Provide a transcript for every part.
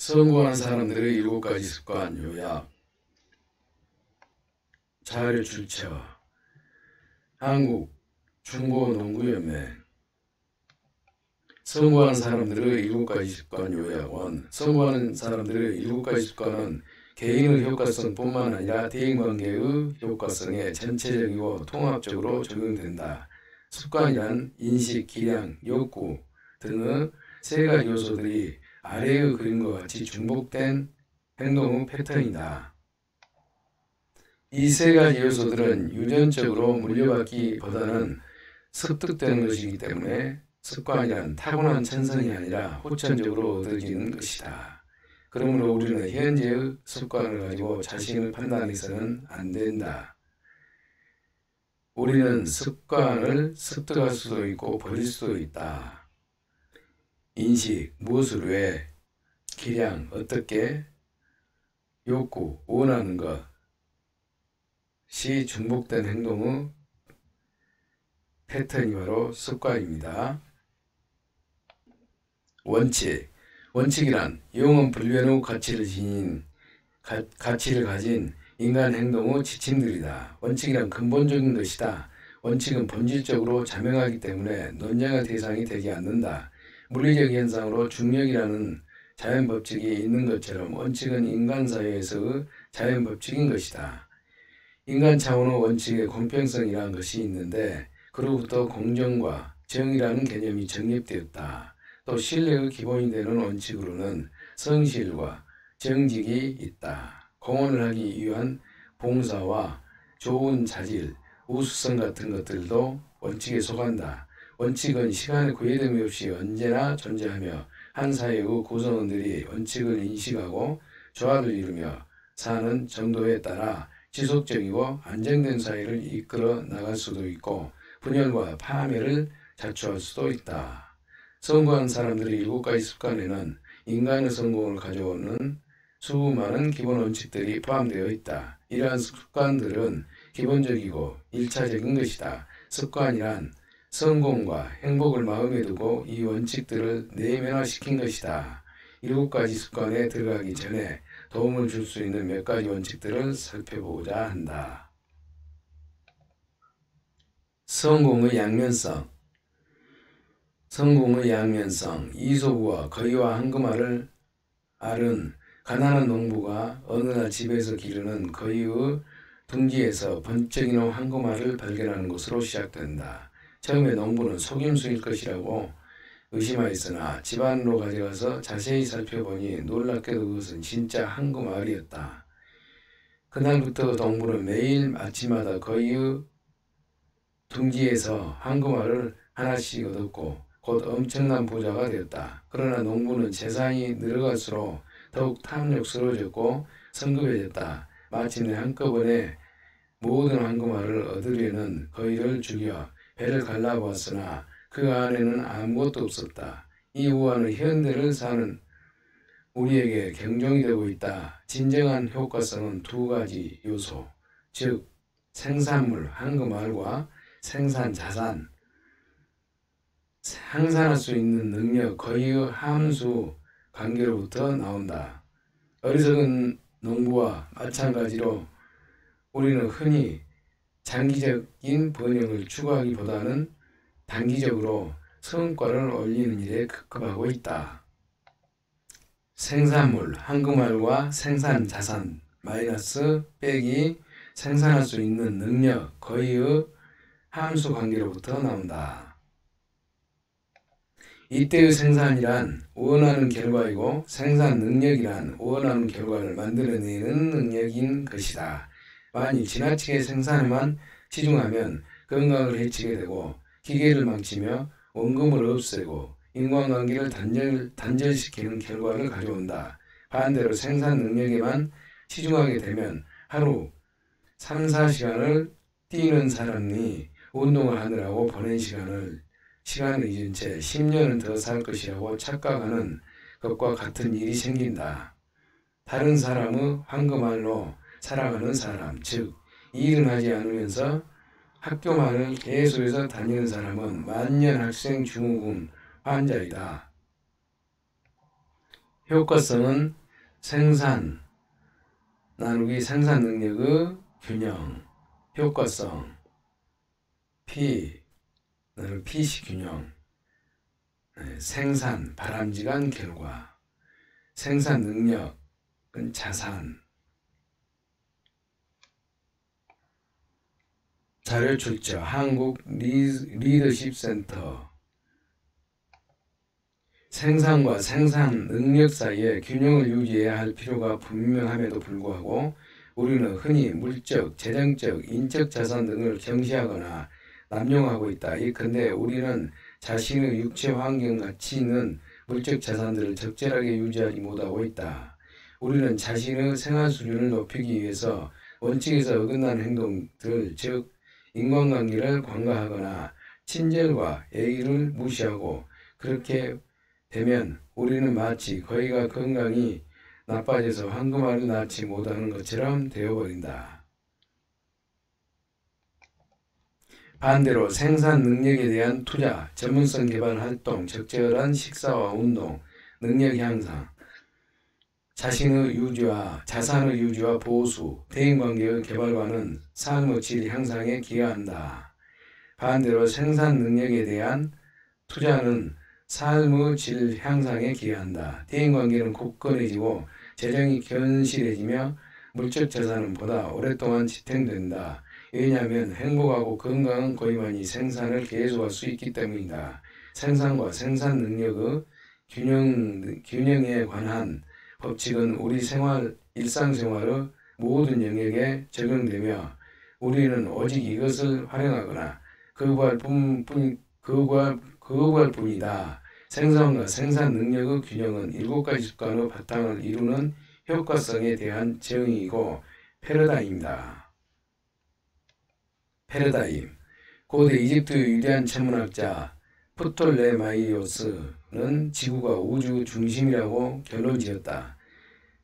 성공한 사람들의 7가지 습관 요약. 자료 출처 한국 중고농구연맹. 성공한 사람들의 7가지 습관 요약원. 성공하는 사람들의 7가지 습관은 개인의 효과성뿐만 아니라 대인관계의 효과성에 전체적이고 통합적으로 적용된다. 습관이란 인식, 기량, 욕구 등의 3가지 요소들이 아래의 그림과 같이 중복된 행동의 패턴이다. 이 3가지 요소들은 유전적으로 물려받기보다는 습득되는 것이기 때문에 습관이란 타고난 천성이 아니라 후천적으로 얻어지는 것이다. 그러므로 우리는 현재의 습관을 가지고 자신을 판단해서는 안 된다. 우리는 습관을 습득할 수도 있고 버릴 수도 있다. 인식, 무엇을 왜, 기량, 어떻게, 욕구, 원하는 것이 중복된 행동의 패턴이 바로 습관입니다. 원칙. 원칙이란 영원 불변의 가치를 가진 인간 행동의 지침들이다. 원칙이란 근본적인 것이다. 원칙은 본질적으로 자명하기 때문에 논쟁의 대상이 되지 않는다. 물리적 현상으로 중력이라는 자연법칙이 있는 것처럼 원칙은 인간사회에서의 자연법칙인 것이다. 인간 차원의 원칙에 공평성이라는 것이 있는데 그로부터 공정과 정의라는 개념이 정립되었다. 또 신뢰의 기본이 되는 원칙으로는 성실과 정직이 있다. 공헌을 하기 위한 봉사와 좋은 자질, 우수성 같은 것들도 원칙에 속한다. 원칙은 시간의 구애됨이 없이 언제나 존재하며 한 사회의 구성원들이 원칙을 인식하고 조화를 이루며 사는 정도에 따라 지속적이고 안정된 사회를 이끌어 나갈 수도 있고 분열과 파멸을 자초할 수도 있다. 성공한 사람들의 7가지 습관에는 인간의 성공을 가져오는 수많은 기본 원칙들이 포함되어 있다. 이러한 습관들은 기본적이고 1차적인 것이다. 습관이란 성공과 행복을 마음에 두고 이 원칙들을 내면화시킨 것이다. 7가지 습관에 들어가기 전에 도움을 줄 수 있는 몇 가지 원칙들을 살펴보고자 한다. 성공의 양면성. 성공의 양면성. 이솝우와 거위와 황금알을 앓은 가난한 농부가 어느 날 집에서 기르는 거위의 둥지에서 번쩍이는 황금알을 발견하는 것으로 시작된다. 처음에 농부는 속임수일 것이라고 의심하였으나 집 안으로 가져가서 자세히 살펴보니 놀랍게도 그것은 진짜 황금알이었다. 그날부터 농부는 매일 아침마다 거위의 둥지에서 황금알을 하나씩 얻었고 곧 엄청난 부자가 되었다. 그러나 농부는 재산이 늘어갈수록 더욱 탐욕스러워졌고 성급해졌다. 마침내 한꺼번에 모든 황금알을 얻으려는 거위를 죽여 배를 갈라보았으나 그 안에는 아무것도 없었다. 이 우화는 현대를 사는 우리에게 경종이 되고 있다. 진정한 효과성은 2가지 요소, 즉 생산물, 황금알과 생산자산, 생산할 수 있는 능력, 거의의 함수 관계로부터 나온다. 어리석은 농부와 마찬가지로 우리는 흔히 장기적인 번영을 추구하기보다는 단기적으로 성과를 올리는 일에 급급하고 있다. 생산물, 황금알과 생산자산 마이너스 빼기 생산할 수 있는 능력, 거의의 함수 관계로부터 나온다. 이때의 생산이란 원하는 결과이고 생산 능력이란 원하는 결과를 만들어내는 능력인 것이다. 만일 지나치게 생산에만 치중하면 건강을 해치게 되고 기계를 망치며 원금을 없애고 인간관계를 단절시키는 결과를 가져온다. 반대로 생산 능력에만 치중하게 되면 하루 3-4시간을 뛰는 사람이 운동을 하느라고 보낸 시간을 잊은 채 10년은 더 살 것이라고 착각하는 것과 같은 일이 생긴다. 다른 사람의 황금알로 살아가는 사람, 즉 일은 하지 않으면서 학교만을 계속해서 다니는 사람은 만년 학생 증후군 환자이다. 효과성은 생산 나누기 생산 능력의 균형, 효과성 P 나누기 PC 균형, 생산 바람직한 결과, 생산 능력은 자산. 자료 출처 한국 리더십 센터. 생산과 생산 능력 사이에 균형을 유지해야 할 필요가 분명함에도 불구하고 우리는 흔히 물적, 재정적, 인적 자산 등을 경시하거나 남용하고 있다. 예컨대 우리는 자신의 육체 환경 가치 있는 물적 자산들을 적절하게 유지하지 못하고 있다. 우리는 자신의 생활 수준을 높이기 위해서 원칙에서 어긋나는 행동들, 즉 인간관계를 관가하거나 친절과 예의를 무시하고, 그렇게 되면 우리는 마치 거위가 건강이 나빠져서 황금알을 낳지 못하는 것처럼 되어버린다. 반대로 생산 능력에 대한 투자, 전문성 개발 활동, 적절한 식사와 운동, 능력 향상, 자신의 유지와 자산의 유지와 보수, 대인관계의 개발과는 삶의 질 향상에 기여한다. 반대로 생산 능력에 대한 투자는 삶의 질 향상에 기여한다. 대인관계는 굳건해지고 재정이 견실해지며 물적 자산은 보다 오랫동안 지탱된다. 왜냐하면 행복하고 건강한 고유만이 생산을 계속할 수 있기 때문이다. 생산과 생산 능력의 균형에 관한 법칙은 우리 일상생활의 모든 영역에 적용되며 우리는 오직 이것을 활용하거나 거부할 뿐이다. 생산과 생산 능력의 균형은 7가지 습관의 바탕을 이루는 효과성에 대한 정의이고 패러다임이다. 패러다임. 고대 이집트의 위대한 천문학자 프톨레마이오스는 지구가 우주 중심이라고 결론지었다.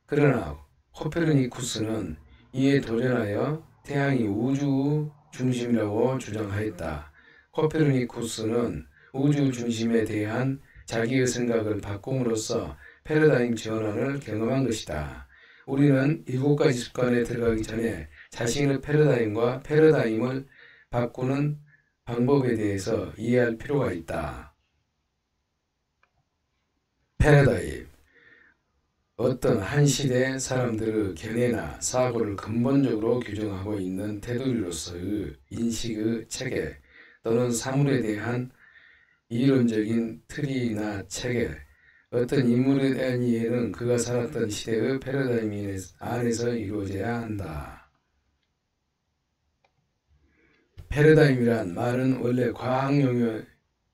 그러나 코페르니쿠스는 이에 도전하여 태양이 우주 중심이라고 주장하였다. 코페르니쿠스는 우주 중심에 대한 자기의 생각을 바꿈으로써 패러다임 전환을 경험한 것이다. 우리는 7가지 습관에 들어가기 전에 자신의 패러다임과 패러다임을 바꾸는 방법에 대해서 이해할 필요가 있다. 패러다임. 어떤 한 시대 사람들의 견해나 사고를 근본적으로 규정하고 있는 테두리로서의 인식의 체계 또는 사물에 대한 이론적인 틀이나 체계, 어떤 인물에 대한 이해는 그가 살았던 시대의 패러다임 안에서 이루어져야 한다. 패러다임이란 말은 원래 과학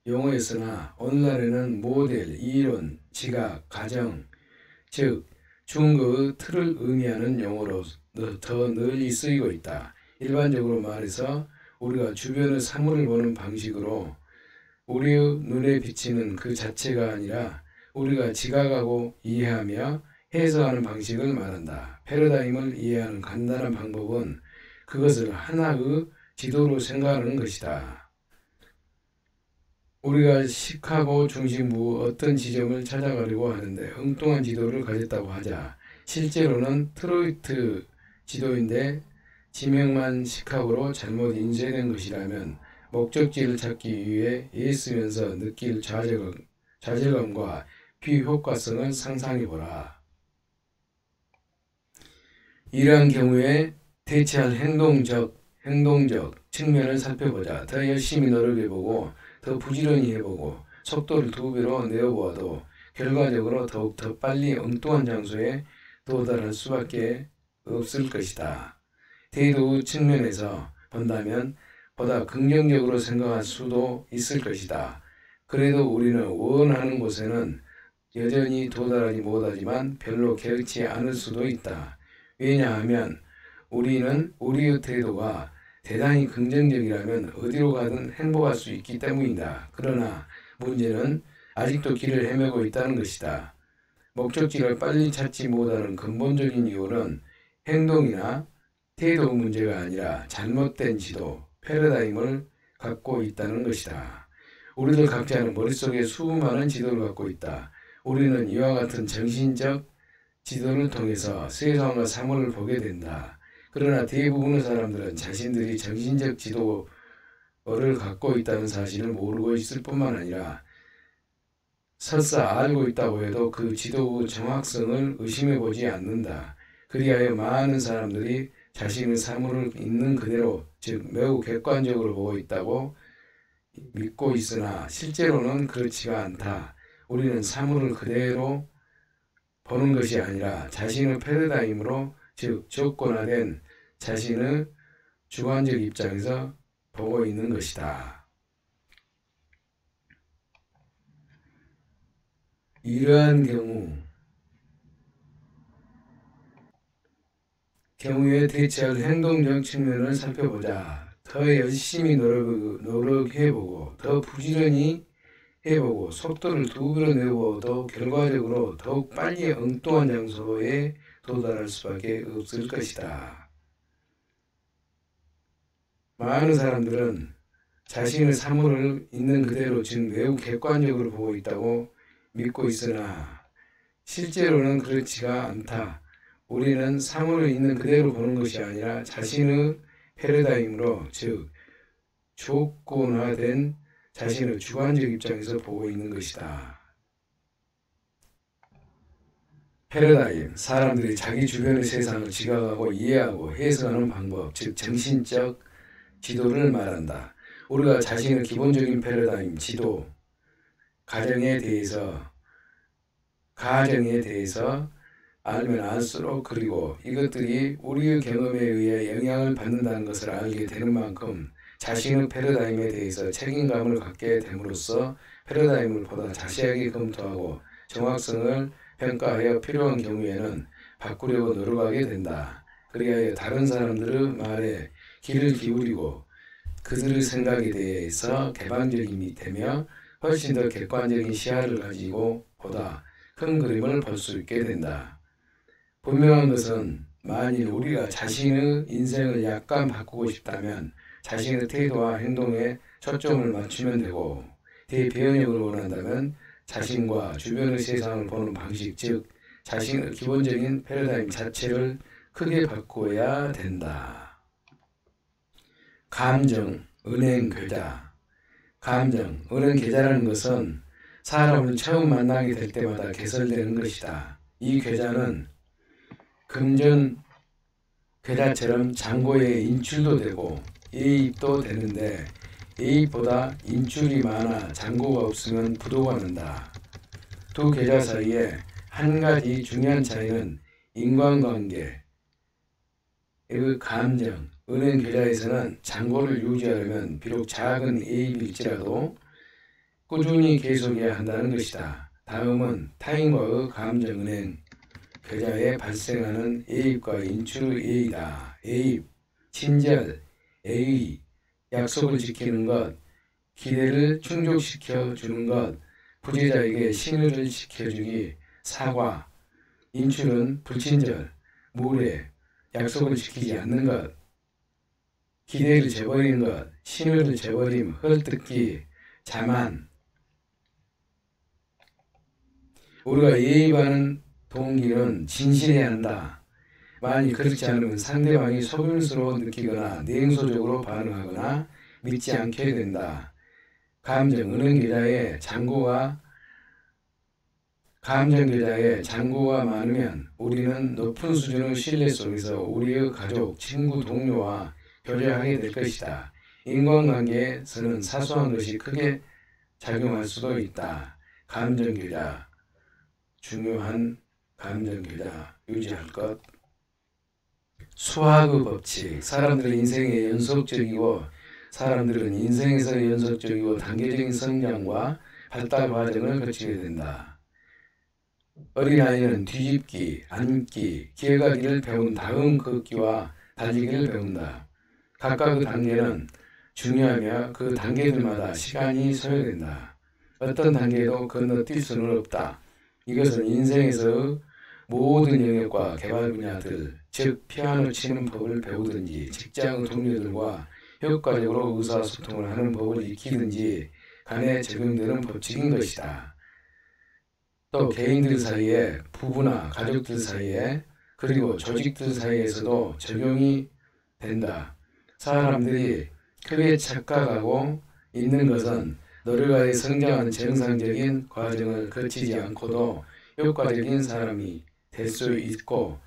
용어였으나 오늘날에는 모델, 이론, 지각, 가정, 즉 중거의 틀을 의미하는 용어로 더 널리 쓰이고 있다. 일반적으로 말해서 우리가 주변의 사물을 보는 방식으로 우리의 눈에 비치는 그 자체가 아니라 우리가 지각하고 이해하며 해석하는 방식을 말한다. 패러다임을 이해하는 간단한 방법은 그것을 하나의 지도로 생각하는 것이다. 우리가 시카고 중심부 어떤 지점을 찾아가려고 하는데 엉뚱한 지도를 가졌다고 하자. 실제로는 트로이트 지도인데 지명만 시카고로 잘못 인쇄된 것이라면 목적지를 찾기 위해 애쓰면서 느낄 좌절감과 비효과성을 상상해보라. 이러한 경우에 대체할 행동적 측면을 살펴보자. 더 열심히 노력해보고 더 부지런히 해보고 속도를 2배로 내어보아도 결과적으로 더욱 더 빨리 엉뚱한 장소에 도달할 수밖에 없을 것이다. 태도 측면에서 본다면 보다 긍정적으로 생각할 수도 있을 것이다. 그래도 우리는 원하는 곳에는 여전히 도달하지 못하지만 별로 개의치 않을 수도 있다. 왜냐하면 우리는 우리의 태도가 대단히 긍정적이라면 어디로 가든 행복할 수 있기 때문이다. 그러나 문제는 아직도 길을 헤매고 있다는 것이다. 목적지를 빨리 찾지 못하는 근본적인 이유는 행동이나 태도 문제가 아니라 잘못된 지도, 패러다임을 갖고 있다는 것이다. 우리들 각자는 머릿속에 수많은 지도를 갖고 있다. 우리는 이와 같은 정신적 지도를 통해서 세상과 사물을 보게 된다. 그러나 대부분의 사람들은 자신들이 정신적 지도를 갖고 있다는 사실을 모르고 있을 뿐만 아니라 설사 알고 있다고 해도 그 지도의 정확성을 의심해보지 않는다. 그리하여 많은 사람들이 자신의 사물을 있는 그대로, 즉 매우 객관적으로 보고 있다고 믿고 있으나 실제로는 그렇지가 않다. 우리는 사물을 그대로 보는 것이 아니라 자신의 패러다임으로, 즉 조건화된 자신의 주관적 입장에서 보고 있는 것이다. 이러한 경우에 대처할 행동적 측면을 살펴보자. 더 열심히 노력해보고 더 부지런히 해보고 속도를 2배로 내보도 결과적으로 더욱 빨리 엉뚱한 장소에 도달할 수밖에 없을 것이다. 많은 사람들은 자신의 사물을 있는 그대로, 즉 매우 객관적으로 보고 있다고 믿고 있으나 실제로는 그렇지가 않다. 우리는 사물을 있는 그대로 보는 것이 아니라 자신의 패러다임으로, 즉 조건화된 자신의 주관적 입장에서 보고 있는 것이다. 패러다임, 사람들이 자기 주변의 세상을 지각하고 이해하고 해석하는 방법, 즉 정신적 지도를 말한다. 우리가 자신의 기본적인 패러다임, 지도, 가정에 대해서 알면 알수록, 그리고 이것들이 우리의 경험에 의해 영향을 받는다는 것을 알게 되는 만큼 자신의 패러다임에 대해서 책임감을 갖게 됨으로써 패러다임을 보다 자세하게 검토하고 정확성을 평가하여 필요한 경우에는 바꾸려고 노력하게 된다. 그리하여 다른 사람들의 말에 귀를 기울이고 그들의 생각에 대해서 개방적이 되며 훨씬 더 객관적인 시야를 가지고 보다 큰 그림을 볼 수 있게 된다. 분명한 것은 만일 우리가 자신의 인생을 약간 바꾸고 싶다면 자신의 태도와 행동에 초점을 맞추면 되고, 대변혁을 원한다면 자신과 주변의 세상을 보는 방식, 즉 자신의 기본적인 패러다임 자체를 크게 바꾸어야 된다. 감정, 은행 계좌. 감정, 은행 계좌라는 것은 사람을 처음 만나게 될 때마다 개설되는 것이다. 이 계좌는 금전 계좌처럼 잔고에 인출도 되고 예입도 되는데 예입보다 인출이 많아 잔고가 없으면 부도가 난다. 두 계좌 사이에 한 가지 중요한 차이는 인간관계, 그 감정, 은행 계좌에서는 잔고를 유지하려면 비록 작은 예입일지라도 꾸준히 계속해야 한다는 것이다. 다음은 타인과의 감정, 은행 계좌에 발생하는 예입과 인출의 예의다. 예입, 친절, 예의, 약속을 지키는 것, 기대를 충족시켜 주는 것, 부재자에게 신의를 지켜주기, 사과. 인출은 불친절, 무례, 약속을 지키지 않는 것, 기대를 저버리는 것, 신의를 저버림, 헐뜯기, 자만. 우리가 예의하는 동기는 진실해야 한다. 만일 그렇지 않으면 상대방이 속임수로 느끼거나 냉소적으로 반응하거나 믿지 않게 된다. 감정, 은행 계좌에 잔고가 많으면 우리는 높은 수준의 신뢰 속에서 우리의 가족, 친구, 동료와 교제하게 될 것이다. 인간관계에서는 사소한 것이 크게 작용할 수도 있다. 감정 계좌, 중요한 감정 계좌 유지할 것. 수학의 법칙, 사람들은 인생에서 연속적이고 단계적인 성장과 발달 과정을 거치게 된다. 어린아이는 뒤집기, 앉기, 기어가기를 배운 다음 걷기와 달리기를 배운다. 각각의 단계는 중요하며 그 단계들마다 시간이 소요된다. 어떤 단계도 건너뛸 수는 없다. 이것은 인생에서 모든 영역과 개발 분야들, 즉 피아노 치는 법을 배우든지 직장 동료들과 효과적으로 의사소통을 하는 법을 익히든지 간에 적용되는 법칙인 것이다. 또 개인들 사이에, 부부나 가족들 사이에, 그리고 조직들 사이에서도 적용이 된다. 사람들이 크게 착각하고 있는 것은 노력하여 성장하는 정상적인 과정을 거치지 않고도 효과적인 사람이 될 수 있고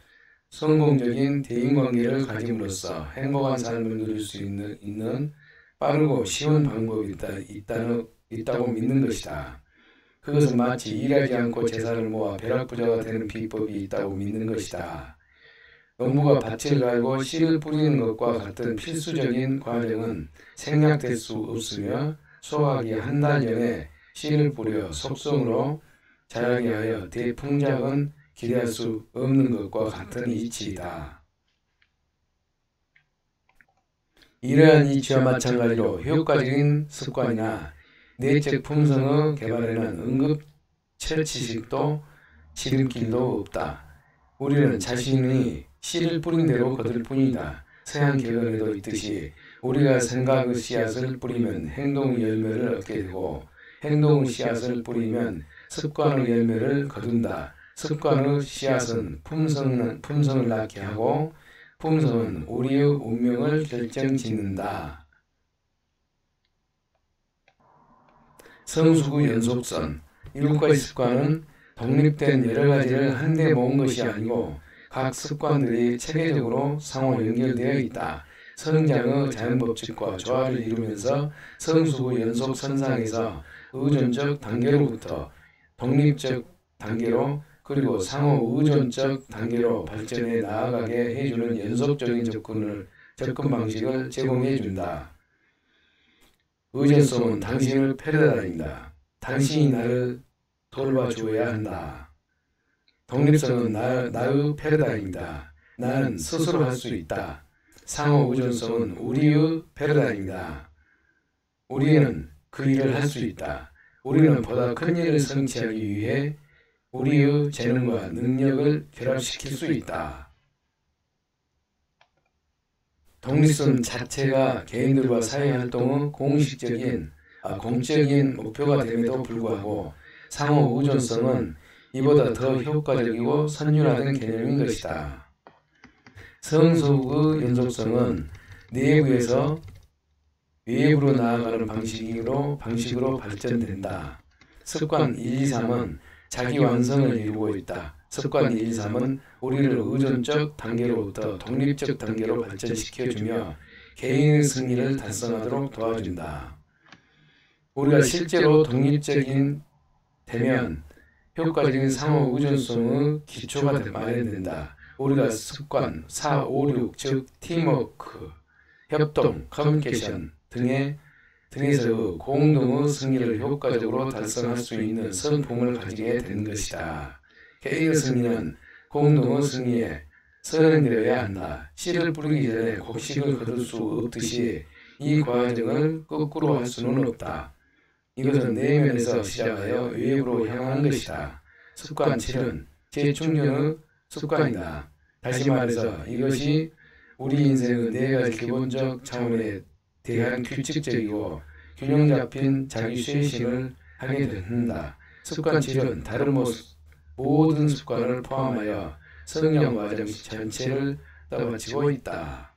성공적인 대인관계를 가짐으로써 행복한 삶을 누릴 수 있는 빠르고 쉬운 방법이 있다고 믿는 것이다. 그것은 마치 일하지 않고 재산을 모아 벼락부자가 되는 비법이 있다고 믿는 것이다. 농부가 밭을 갈고 씨를 뿌리는 것과 같은 필수적인 과정은 생략될 수 없으며 수확이 한 달 전에 씨를 뿌려 속성으로 자라게 하여 대풍작은 기대할 수 없는 것과 같은 이치이다. 이러한 이치와 마찬가지로 효과적인 습관이나 내적 품성의 개발에는 응급처치식도 지름길도 없다. 우리는 자신이 씨를 뿌린 대로 거둘 뿐이다. 서양 격언에도 있듯이 우리가 생각의 씨앗을 뿌리면 행동의 열매를 얻게 되고 행동의 씨앗을 뿌리면 습관의 열매를 거둔다. 습관의 씨앗은 품성을 낳게 하고 품성은 우리의 운명을 결정짓는다. 성숙의 연속선. 7가지 습관은 독립된 여러 가지를 한데 모은 것이 아니고 각 습관들이 체계적으로 상호 연결되어 있다. 성장의 자연법칙과 조화를 이루면서 성숙의 연속선상에서 의존적 단계로부터 독립적 단계로 그리고 상호 의존적 단계로 발전해 나아가게 해주는 연속적인 접근 방식을 제공해 준다. 의존성은 당신의 패러다임이다. 당신이 나를 돌봐주어야 한다. 독립성은 나의 패러다임이다. 나는 스스로 할 수 있다. 상호 의존성은 우리의 패러다임이다. 우리는 그 일을 할 수 있다. 우리는 보다 큰 일을 성취하기 위해 우리의 재능과 능력을 결합시킬 수 있다. 독립성 자체가 개인들과 사회활동의 공적인 목표가 됨에도 불구하고 상호 의존성은 이보다 더 효과적이고 선율화된 개념인 것이다. 성숙의 연속성은 내부에서 외부로 나아가는 방식으로 발전된다. 습관 1, 2, 3은 자기 완성을 이루고 있다. 습관 1, 2, 3은 우리를 의존적 단계로부터 독립적 단계로 발전시켜주며 개인의 승리를 달성하도록 도와준다. 우리가 실제로 독립적인 되면 효과적인 상호 의존성의 기초가 마련된다. 우리가 습관 4, 5, 6, 즉 팀워크, 협동, 커뮤니케이션 등에서 공동의 승리를 효과적으로 달성할 수 있는 성품을 가지게 된 것이다. 개인의 승리는 공동의 승리에 선행되어야 한다. 씨를 뿌리기 전에 곡식을 거둘 수 없듯이 이 과정을 거꾸로 할 수는 없다. 이것은 내면에서 시작하여 외부로 향하는 것이다. 습관 7은 재충전의 습관이다. 다시 말해서 이것이 우리 인생의 4가지 기본적 차원에 대한 규칙적이고 균형 잡힌 자기 쇄신을 하게 된다. 습관 7은 다른 모든 습관을 포함하여 성장 과정 전체를 떠받치고 있다.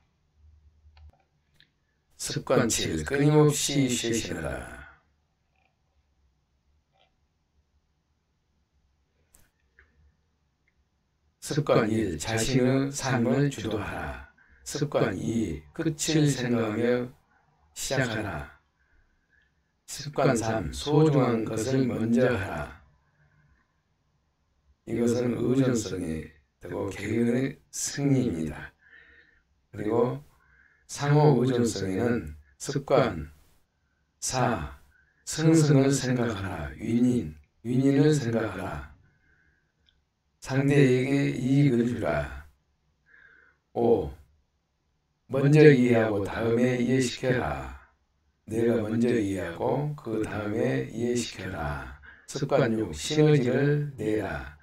습관 7. 끊임없이 쇄신하라. 습관 1. 자신의 삶을 주도하라. 습관 2. 끝을 생각하며 시작하라. 습관 3. 소중한 것을 먼저 하라. 이것은 의존성이 되고 개인의 승리입니다. 그리고 상호 의존성에는 습관 4. 승승을 생각하라. 윈윈을 생각하라. 상대에게 이익을 주라. 5. 먼저 이해하고 다음에 이해시켜라. 내가 먼저 이해하고 그 다음에 이해시켜라. 습관 6. 시너지를 내라.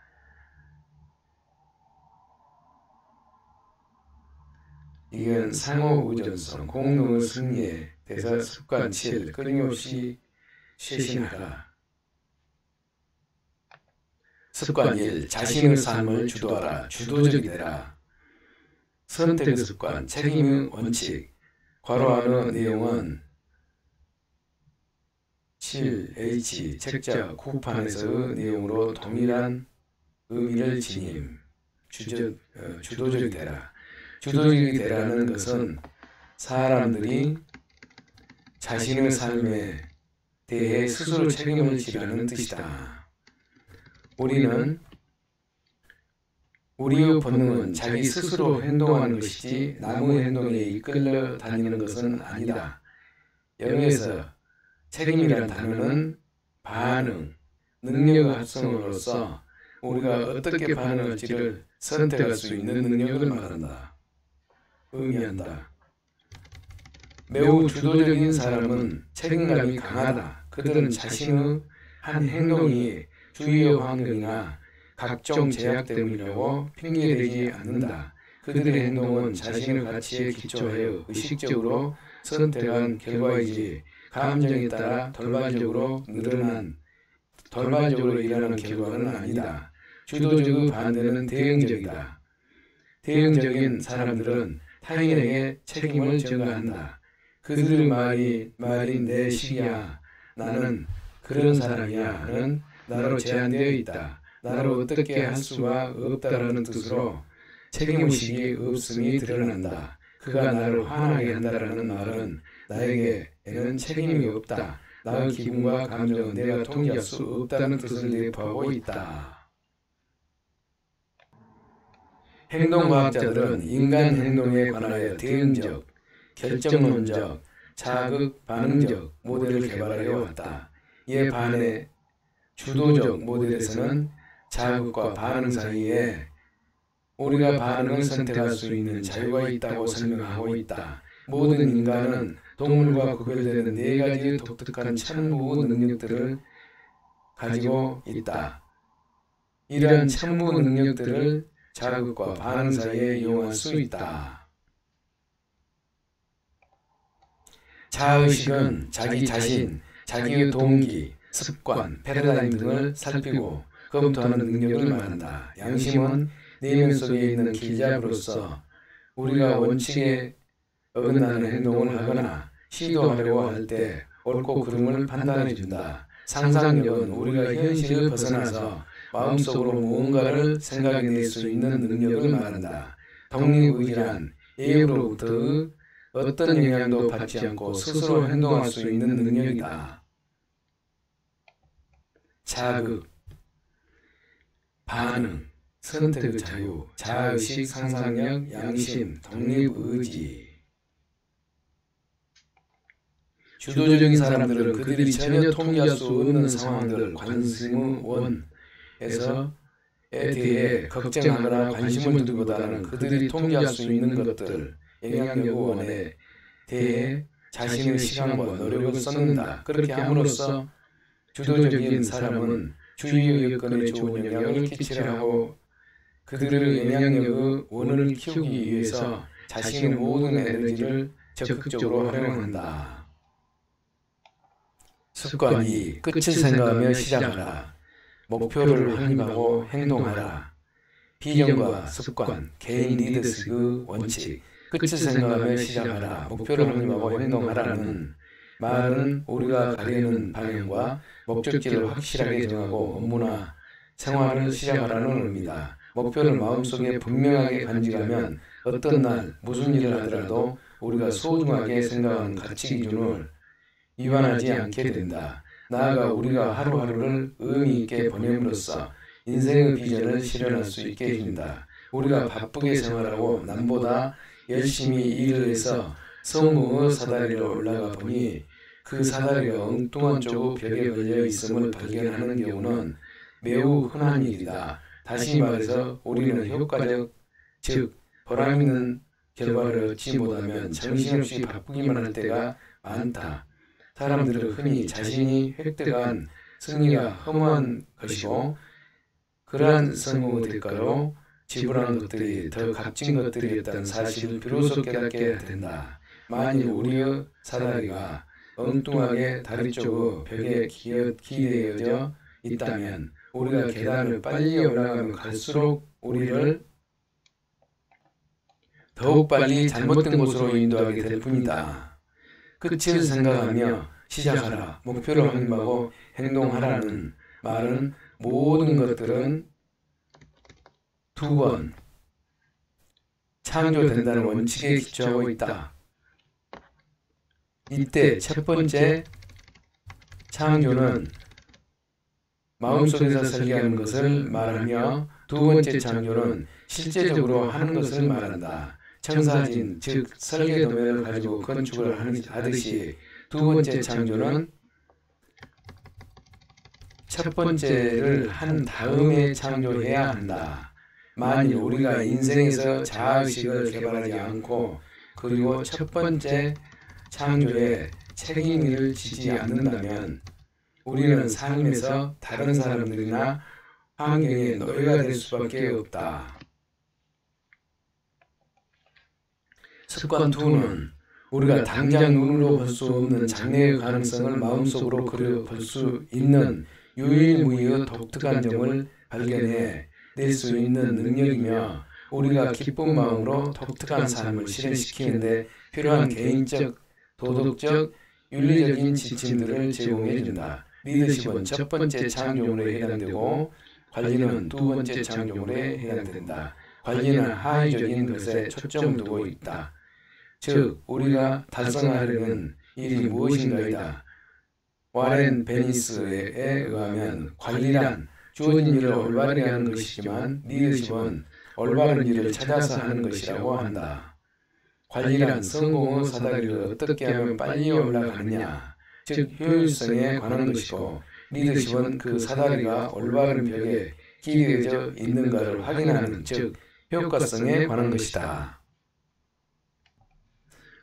이건 상호 의존성, 공동의 승리에 대해서 습관 7. 끊임없이 쇄신하라. 습관 1. 자신의 삶을 주도하라. 주도적이 되라. 선택의 습관, 책임의 원칙. 괄호 안의 내용은 7H 책자 구판에서의 내용으로 동일한 의미를 지님. 주도적이 되라. 주도적이 되라는 것은 사람들이 자신의 삶에 대해 스스로 책임을 지라는 뜻이다. 우리의 본능은 자기 스스로 행동하는 것이지 남의 행동에 이끌려 다니는 것은 아니다. 영어에서 책임이란 단어는 반응, 능력의 합성어로서 우리가 어떻게 반응할지를 선택할 수 있는 능력을 의미한다. 매우 주도적인 사람은 책임감이 강하다. 그들은 자신의 한 행동이 주위의 환경이나 각종 제약 때문이라고 핑계대지 않는다. 그들의 행동은 자신의 가치에 기초하여 의식적으로 선택한 결과이지 감정에 따라 돌발적으로 일어나는 결과는 아니다. 주도적의 반대는 대응적이다. 대응적인 사람들은 타인에게 책임을 전가한다. 그들의 말이 내 식이야, 나는 그런 사람이야는 나로 제한되어 있다. 나를 어떻게 할 수가 없다라는 뜻으로 책임의식이 없음이 드러난다. 그가 나를 화나게 한다라는 말은 나에게는 책임이 없다. 나의 기분과 감정은 내가 통제할 수 없다는 뜻을 내포하고 있다. 행동과학자들은 인간 행동에 관하여 대응적, 결정론적, 자극, 반응적 모델을 개발하여 왔다. 이에 반해 주도적 모델에서는 자극과 반응 사이에 우리가 반응을 선택할 수 있는 자유가 있다고 설명하고 있다. 모든 인간은 동물과 구별되는 4가지의 독특한 참무 능력들을 가지고 있다. 이러한 참무 능력들을 자극과 반응 사이에 이용할 수 있다. 자의식은 자기 자신, 자기의 동기, 습관, 패러다임 등을 살피고 검토하는 능력을 말한다. 양심은 내면 속에 있는 길잡이로서 우리가 원칙에 어긋나는 행동을 하거나 시도하려고 할 때 옳고 그름을 판단해준다. 상상력은 우리가 현실을 벗어나서 마음속으로 무언가를 생각해낼 수 있는 능력을 말한다. 독립의지란 A로부터 어떤 영향도 받지 않고 스스로 행동할 수 있는 능력이다. 자극, 반응, 선택의 자유, 자의식, 상상력, 양심, 독립의지. 주도적인 사람들은 그들이 전혀 통제할 수 없는 상황들을 관심의 원에서에 대해 걱정하거나 관심을 두기보다는 그들이 통제할 수 있는 것들, 영향력 원에 대해 자신의 시간과 노력을 쏟는다. 그렇게 함으로써 주도적인 사람은 주위의 여건에 좋은 영향을 끼치려 하고 그들의 영향력의 원을 키우기 위해서 자신의 모든 에너지를 적극적으로 활용한다. 습관 2. 끝을 생각하며 시작하라. 목표를 확립하고 행동하라. 비전과 습관, 개인 리더십의 원칙. 끝을 생각하며 시작하라. 목표를 확립하고 행동하라는 말은 우리가 가려는 방향과 목적지를 확실하게 정하고 업무나 생활을 시작하라는 의미다. 목표를 마음속에 분명하게 간직하면 어떤 날 무슨 일을 하더라도 우리가 소중하게 생각하는 가치 기준을 위반하지 않게 된다. 나아가 우리가 하루하루를 의미 있게 보냄으로써 인생의 비전을 실현할 수 있게 해준다. 우리가 바쁘게 생활하고 남보다 열심히 일을 해서 성공의 사다리로 올라가 보니 그 사다리가 엉뚱한 쪽의 벽에 걸려 있음을 발견하는 경우는 매우 흔한 일이다. 다시 말해서 우리는 효과적, 즉 보람있는 결과를 얻지 못하면 정신없이 바쁘기만 할 때가 많다. 사람들은 흔히 자신이 획득한 승리가 허무한 것이고 그러한 성공의 대가로 지불한 것들이 더 값진 것들이었다는 사실을 비로소 깨닫게 된다. 만일 우리의 사다리가 엉뚱하게 다리 쪽의 벽에 기대어져 있다면 우리가 계단을 빨리 올라가면 갈수록 우리를 더욱 빨리 잘못된 곳으로 인도하게 될 뿐이다. 끝을 생각하며 시작하라. 목표를 확립하고 행동하라는 말은 모든 것들은 두 번 창조된다는 원칙에 기초하고 있다. 이때 첫 번째 창조는 마음속에서 설계하는 것을 말하며 두 번째 창조는 실제적으로 하는 것을 말한다. 청사진, 즉 설계 도면을 가지고 건축을 하듯이 두 번째 창조는 첫 번째를 한 다음에 창조해야 한다. 만일 우리가 인생에서 자아의식을 개발하지 않고 그리고 첫 번째 창조에 책임을 지지 않는다면 우리는 삶에서 다른 사람들이나 환경의 노예가 될 수밖에 없다. 습관 2는 우리가 당장 눈으로 볼 수 없는 장래의 가능성을 마음속으로 그려 볼 수 있는 유일무이의 독특한 점을 발견해 낼 수 있는 능력이며 우리가 기쁜 마음으로 독특한 삶을 실현시키는 데 필요한 개인적, 도덕적, 윤리적인 지침들을 제공해 준다. 리더십은 첫 번째 창조물에 해당되고 관리는 두 번째 창조물에 해당된다. 관리는 하위적인 것에 초점을 두고 있다. 즉 우리가 달성하려는 일이 무엇인가이다. 와렌 베니스에 의하면 관리란 주어진 일을 올바르게 하는 것이지만 리더십은 올바른 일을 찾아서 하는 것이라고 한다. 관리란 성공의 사다리를 어떻게 하면 빨리 올라가느냐, 즉 효율성에 관한 것이고 리더십은 그 사다리가 올바른 벽에 기대져 있는가를 확인하는, 즉 효과성에 관한 것이다.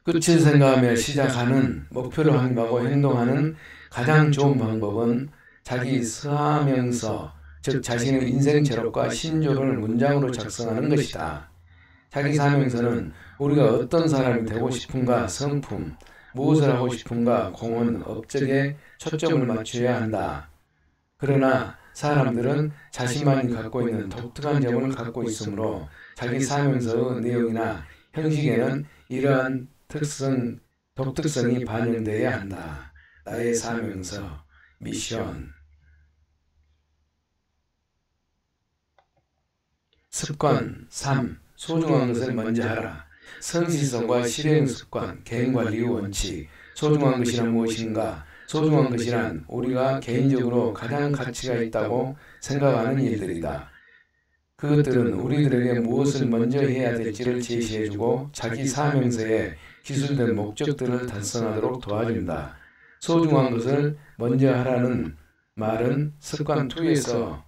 끝을 생각하며 시작하는, 목표를 확립하고 행동하는 가장 좋은 방법은 자기 서하명서, 즉 자신의 인생 철학과 신조를 문장으로 작성하는 것이다. 자기 사명서는 우리가 어떤 사람이 되고 싶은가, 성품, 무엇을 하고 싶은가, 공헌, 업적에 초점을 맞춰야 한다. 그러나 사람들은 자신만이 갖고 있는 독특한 점을 갖고 있으므로 자기 사명서의 내용이나 형식에는 이러한 독특성이 반영되어야 한다. 나의 사명서, 미션. 습관 3. 소중한 것을 먼저 하라. 성실성과 실행 습관, 개인관리의 원칙. 소중한 것이란 무엇인가? 소중한 것이란 우리가 개인적으로 가장 가치가 있다고 생각하는 일들이다. 그것들은 우리들에게 무엇을 먼저 해야 될지를 제시해주고 자기 사명서에 기술된 목적들을 달성하도록 도와준다. 소중한 것을 먼저 하라는 말은 습관 2에서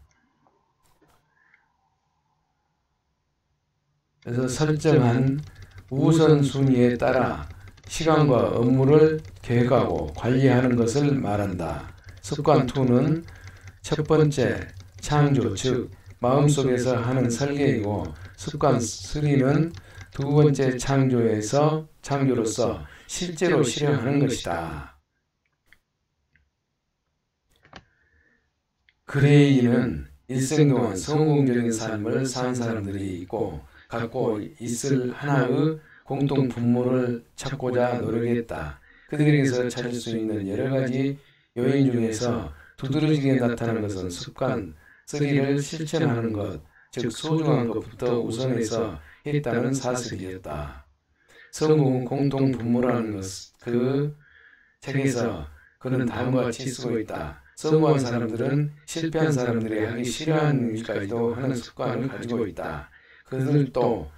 설정한 우선순위에 따라 시간과 업무를 계획하고 관리하는 것을 말한다. 습관 2는 첫 번째 창조, 즉 마음속에서 하는 설계이고 습관 3는 두 번째 창조로서 실제로 실행하는 것이다. 그레이는 일생 동안 성공적인 삶을 산 사람들이 있고 갖고 있을 하나의 공통 분모를 찾고자 노력했다. 그들에게서 찾을 수 있는 여러 가지 요인 중에서 두드러지게 나타나는 것은 습관 3를 실천하는 것, 즉 소중한 것부터 우선해서 했다는 사실이었다. 성공은 공통 분모라는 것, 그 책에서 그는 다음과 같이 쓰고 있다. 성공한 사람들은 실패한 사람들이 하기 싫어하는 일까지도 하는 습관을 가지고 있다. 그들도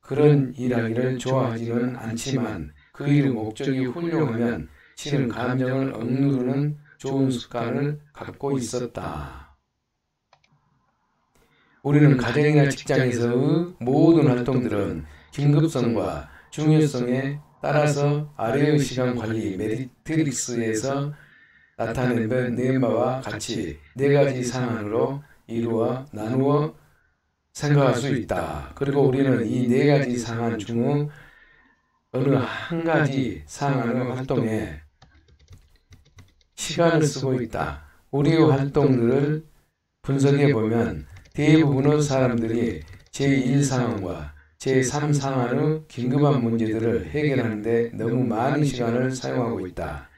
그런 일하기를 좋아하지는 않지만 그 일의 목적이 훌륭하면 싫은 감정을 억누르는 좋은 습관을 갖고 있었다. 우리는 가정이나 직장에서의 모든 활동들은 긴급성과 중요성에 따라서 아래의 시간 관리 매트릭스에서 나타낸 바와 같이 네 가지 상황으로 나누어 생각할 수 있다. 그리고 우리는 이 네 가지 상황 중 어느 한 가지 상황의 활동에 시간을 쓰고 있다. 우리의 활동들을 분석해보면 대부분의 사람들이 제1상황과 제3상황의 긴급한 문제들을 해결하는 데 너무 많은 시간을 사용하고 있다.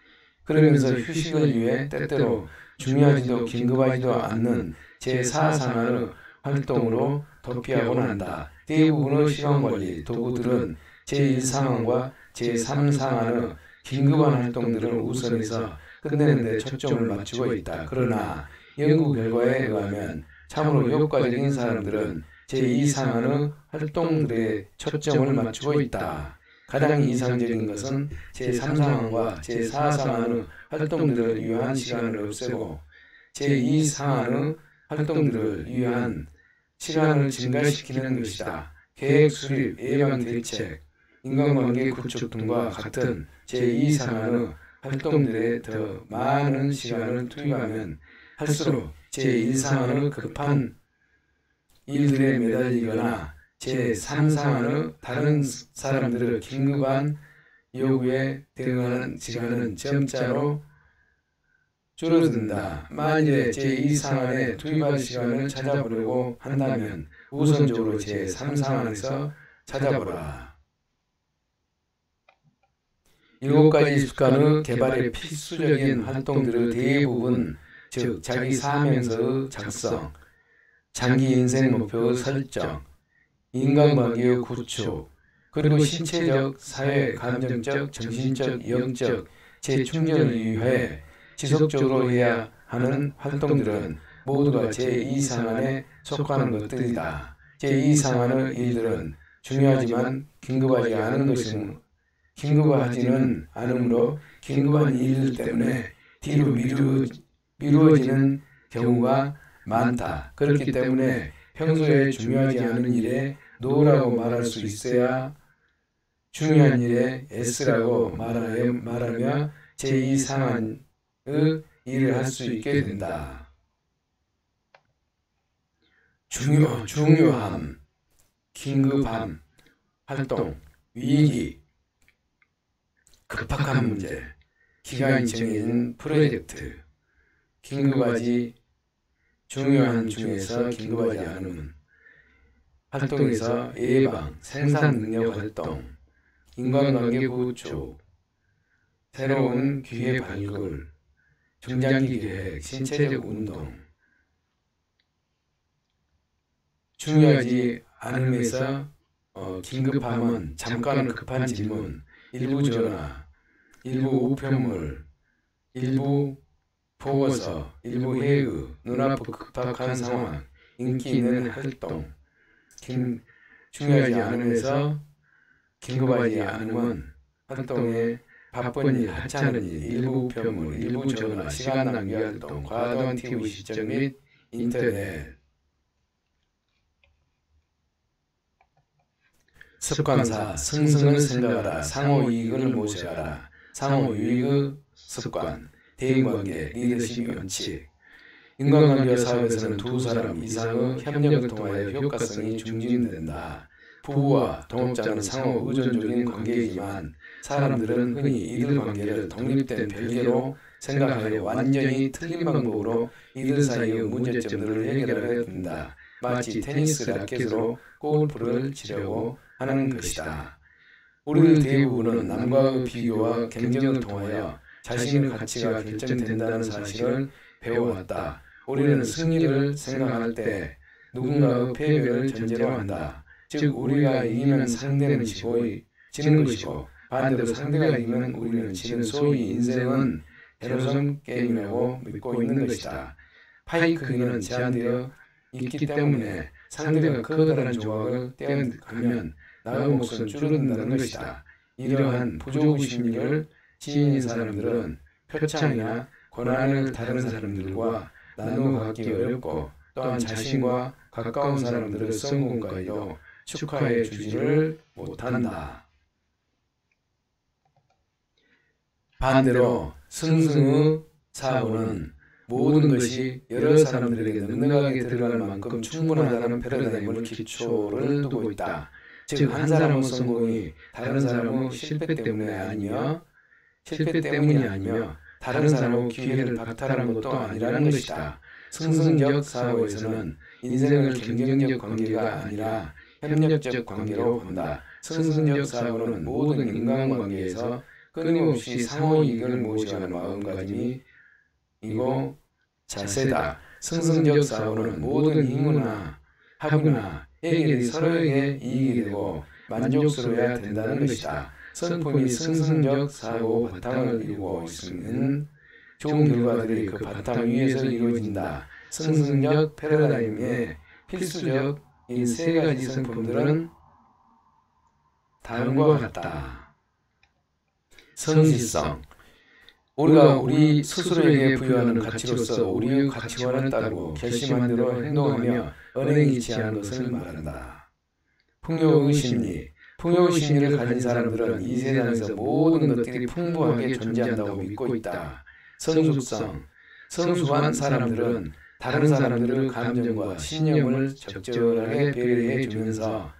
그러면서 휴식을 위해 때때로 중요하지도 긴급하지도 않는 제4상황의 활동으로 도피하곤 한다. 대부분의 시간관리 도구들은 제1상황과 제3상황의 긴급한 활동들을 우선해서 끝내는 데 초점을 맞추고 있다. 그러나 연구 결과에 의하면 참으로 효과적인 사람들은 제2상황의 활동들에 초점을 맞추고 있다. 가장 이상적인 것은 제3상황과 제4상황의 활동들을 위한 시간을 없애고 제2상황의 활동들을 위한 시간을 증가시키는 것이다. 계획 수립, 예방 대책, 인간관계 구축 등과 같은 제2상황의 활동들에 더 많은 시간을 투입하면 할수록 제1상황의 급한 일들에 매달리거나 제3상황의 다른 사람들의 긴급한 요구에 대응하는 시간은 점차로 줄어든다. 만일에 제2상황에 투입할 시간을 찾아보려고 한다면 우선적으로 제3상황에서 찾아보라. 7가지 습관의 개발에 필수적인 활동들의 대부분, 즉 자기 사명서의 작성, 장기 인생 목표의 설정, 인간관계의 구축, 그리고 신체적, 사회, 감정적, 정신적, 영적 재충전을 위해 지속적으로 해야 하는 활동들은 모두가 제2상황에 속하는 것들이다. 제2상황의 일들은 중요하지만 긴급하지는 않으므로 긴급한 일들 때문에 뒤로 미루어지는 경우가 많다. 그렇기 때문에 평소에 중요하지 않은 일에 노라고 말할 수 있어야 중요한 일에 S라고 말하며 제2상황의 일을 할 수 있게 된다. 중요함, 긴급함, 활동, 위기, 급박한 문제, 기간이 정해진 프로젝트, 긴급하지 중요한 중에서 긴급하지 않은 활동에서 예방, 생산 능력 활동, 인간관계 구축, 새로운 기회 발굴, 중장기 계획, 신체적 운동, 중요하지 않음에서 긴급함은 잠깐의 급한 질문, 일부 전화, 일부 우편물, 일부 보고서, 일부 회의, 눈앞의 급박한 상황, 인기 있는 활동, 중요하지 않음에서 긴급하지 않음은 활동에 바쁜 일, 하찮은 일, 일부 우편물, 일부 전화, 시간 낭비 활동, 과도한 TV 시청 및 인터넷. 습관사, 승승을 생각하라, 상호이익을 모색하라, 상호유익의 습관, 대인관계, 리더십 원칙. 인간관계 사업에서는 두 사람 이상의 협력을 통하여 효과성이 증진된다. 부부와 동업자는 상호 의존적인 관계이지만 사람들은 흔히 이들 관계를 독립된 별개로 생각하여 완전히 틀린 방법으로 이들 사이의 문제점들을 해결하려 든다. 마치 테니스 라켓으로 골프를 치려고 하는 것이다. 우리들 대부분은 남과의 비교와 경쟁을 통하여 자신의 가치가 결정된다는 사실을 배워왔다. 우리는 승리를 생각할 때 누군가의 패배를 전제로 한다. 즉 우리가 이기면 상대는 지는 것이고 반대로 상대가 이기면 우리는 지는 소위 인생은 제로섬 게임이라고 믿고 있는 것이다. 파이크기는 제한되어 있기 때문에 상대가 커다란 조각을 떼어가면 나의 몫은 줄어든다는 것이다. 이러한 부조의 심리를 지닌 사람들은 표창이나 권한을 다른 사람들과 나누어 갖기 어렵고 또한 자신과 가까운 사람들의 성공까지도 축하해 주지를 못한다. 반대로 승승의 사고는 모든 것이 여러 사람들에게 넉넉하게 들어갈 만큼 충분하다는 패러다임을 기초를 두고 있다. 즉 한 사람의 성공이 다른 사람의 실패 때문이 아니며 다른 사람의 기회를 박탈한 것도 아니라는 것이다. 승승적 사고에서는 인생을 경쟁적 관계가 아니라 협력적 관계로 본다. 승승적 사고는 모든 인간관계에서 끊임없이 상호이익을 모시는 마음가짐이 이고 자세다. 승승적 사고는 모든 힘이나 하거나 해결이 서로에게 이익이 되고 만족스러워야 된다는 것이다. 성품이 승승적 사고 바탕을 이루고 있으면 좋은 결과들이 그 바탕 위에서 이루어진다. 승승적 패러다임의 필수적인 세 가지 성품들은 다음과 같다. 성실성. 우리가 우리 스스로에게 부여하는 가치로서 우리의 가치관을 따르고 결심한 대로 행동하며 언행이 취하는 것을 말한다. 풍요의 심리. 풍요의 심리를 가진 사람들은 이 세상에서 모든 것들이 풍부하게 존재한다고 믿고 있다. 성숙성. 성숙한 사람들은 다른 사람들의 감정과 신념을 적절하게 배려해 주면서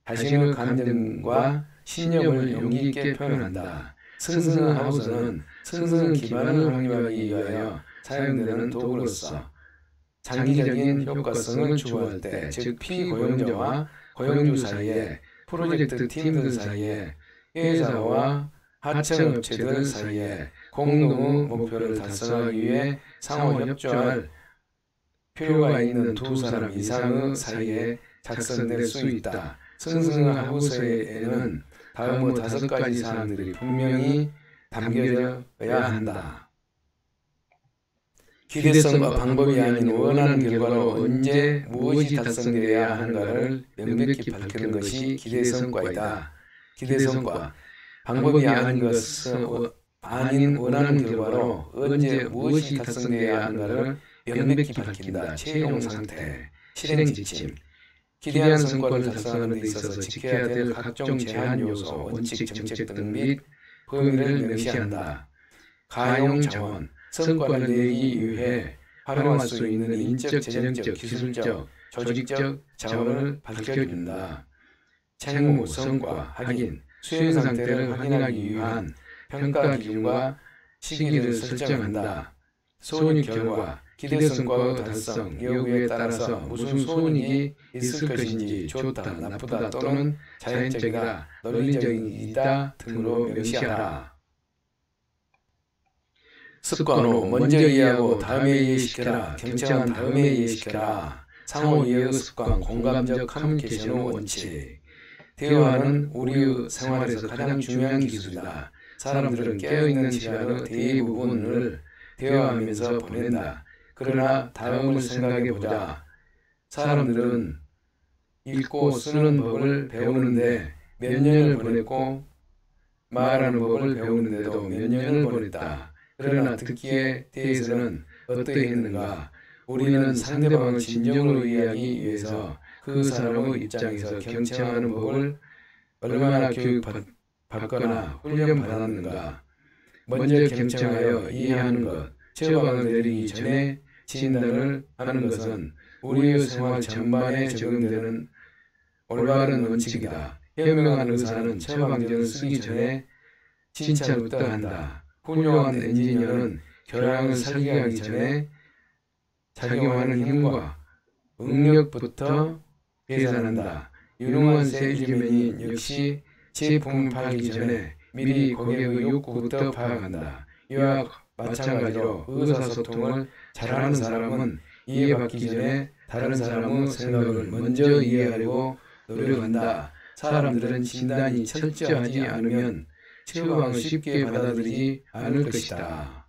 자신의 감정과 신념을 용기 있게 표현한다. 승승하우스는 승승 기반을 확립하기 위하여 사용되는 도구로서 장기적인 효과성을 추구할 때, 즉 피고용자와 고용주 사이에, 프로젝트 팀들 사이에, 회사와 하청업체들 사이에 공동의 목표를 달성하기 위해 상호 협조할 필요가 있는 두 사람 이상의 사이에 작성될 수 있다. 승승하우스에는 다음의 5가지 사항들이 분명히 담겨져야 한다. 기대성과 방법이 아닌 원하는 결과로 언제 무엇이 달성되어야 하는가를 명백히 밝히는 것이 기대성과이다. 기대성과 방법이 아닌 원하는 결과로 언제 무엇이 달성되어야 하는가를 명백히 밝힌다. 최종 상태, 실행 지침. 기대한 성과를 달성하는 데 있어서 지켜야 될 각종 제한 요소, 원칙, 정책 등 및 범위를 명시한다. 가용 자원. 성과를 내기 위해 활용할 수 있는 인적, 재정적, 기술적, 조직적 자원을 밝혀준다. 책무, 성과, 확인, 수행 상태를 확인하기 위한 평가 기준과 시기를 설정한다. 손익 결과, 기대 성과의 달성 여부에 따라서 무슨 손익이 있을 것인지 좋다, 나쁘다 또는 자연적이다, 논리적이다 등으로 명시하라. 습관으로 먼저 이해하고 다음에 이해시켜라. 경청한 다음에 이해시켜라. 상호 이해의 습관, 공감적 커뮤니케이션의 원칙. 대화는 우리의 생활에서 가장 중요한 기술이다. 사람들은 깨어있는 시간의 대부분을 대화하면서 보낸다. 그러나 다음을 생각해보자. 사람들은 읽고 쓰는 법을 배우는데 몇 년을 보냈고 말하는 법을 배우는데도 몇 년을 보냈다. 그러나 듣기에 대해서는 어떠했는가? 우리는 상대방을 진정으로 이해하기 위해서 그 사람의 입장에서 경청하는 법을 얼마나 교육받거나 훈련받았는가? 먼저 경청하여 이해하는 것, 처방을 내리기 전에 진단을 하는 것은 우리의 생활 전반에 적용되는 올바른 원칙이다. 현명한 의사는 처방전을 쓰기 전에 진찰부터 한다. 훌륭한 엔지니어는 교량을 설계하기 전에 작용하는 힘과 응력부터 계산한다. 유능한 세일즈맨이 역시 제품을 팔기 전에 미리 고객의 욕구부터 파악한다. 이와 마찬가지로 의사소통을 잘하는 사람은 이해받기 전에 다른 사람의 생각을 먼저 이해하려고 노력한다. 사람들은 진단이 철저하지 않으면 처방을 쉽게 받아들이지 않을 것이다.